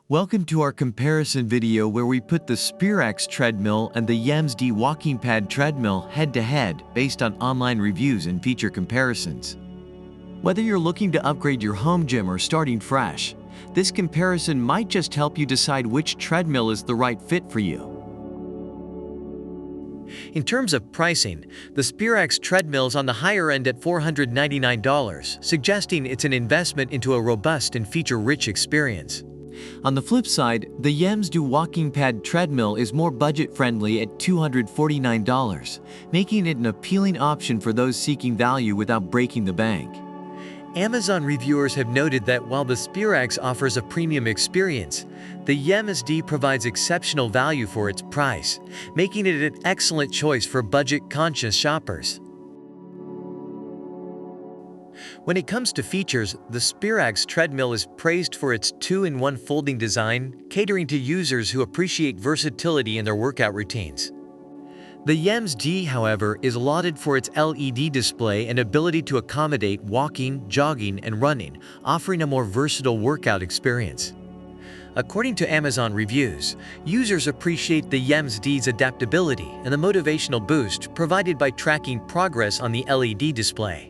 Welcome to our comparison video where we put the Sperax treadmill and the YEMSD walking pad treadmill head-to-head based on online reviews and feature comparisons. Whether you're looking to upgrade your home gym or starting fresh, this comparison might just help you decide which treadmill is the right fit for you. In terms of pricing, the Sperax treadmill is on the higher end at $499, suggesting it's an investment into a robust and feature-rich experience. On the flip side, the YEMSD walking pad treadmill is more budget-friendly at $249, making it an appealing option for those seeking value without breaking the bank. Amazon reviewers have noted that while the Sperax offers a premium experience, the YEMSD provides exceptional value for its price, making it an excellent choice for budget-conscious shoppers. When it comes to features, the Sperax treadmill is praised for its 2-in-1 folding design, catering to users who appreciate versatility in their workout routines. The YEMSD, however, is lauded for its LED display and ability to accommodate walking, jogging, and running, offering a more versatile workout experience. According to Amazon reviews, users appreciate the YEMSD's adaptability and the motivational boost provided by tracking progress on the LED display.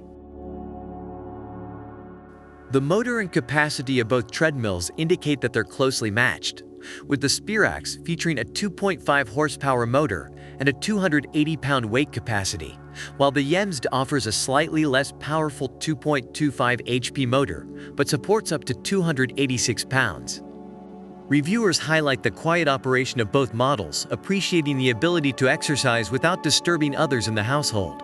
The motor and capacity of both treadmills indicate that they're closely matched, with the Sperax featuring a 2.5 horsepower motor and a 280-pound weight capacity, while the YEMSD offers a slightly less powerful 2.25 HP motor, but supports up to 286 pounds. Reviewers highlight the quiet operation of both models, appreciating the ability to exercise without disturbing others in the household.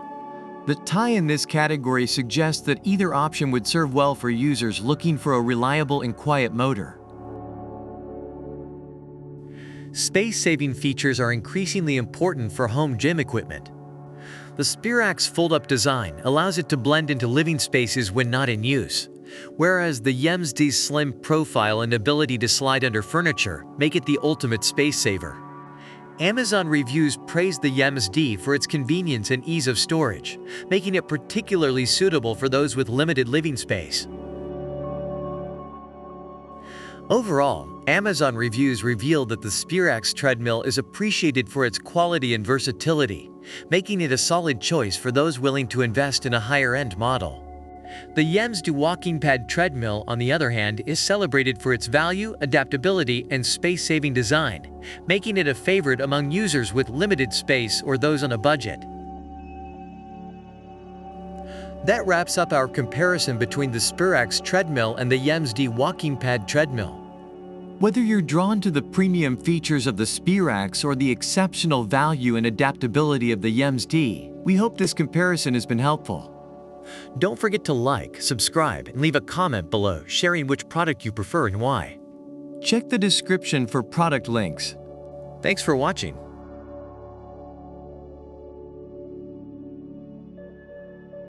The tie in this category suggests that either option would serve well for users looking for a reliable and quiet motor. Space-saving features are increasingly important for home gym equipment. The Sperax fold-up design allows it to blend into living spaces when not in use, whereas the YEMSD's slim profile and ability to slide under furniture make it the ultimate space saver. Amazon reviews praised the YEMSD for its convenience and ease of storage, making it particularly suitable for those with limited living space. Overall, Amazon reviews reveal that the Sperax treadmill is appreciated for its quality and versatility, making it a solid choice for those willing to invest in a higher-end model. The YEMSD walking pad treadmill, on the other hand, is celebrated for its value, adaptability, and space-saving design, making it a favorite among users with limited space or those on a budget. That wraps up our comparison between the Sperax treadmill and the YEMSD walking pad treadmill. Whether you're drawn to the premium features of the Sperax or the exceptional value and adaptability of the YEMSD, we hope this comparison has been helpful. Don't forget to like, subscribe, and leave a comment below sharing which product you prefer and why. Check the description for product links. Thanks for watching.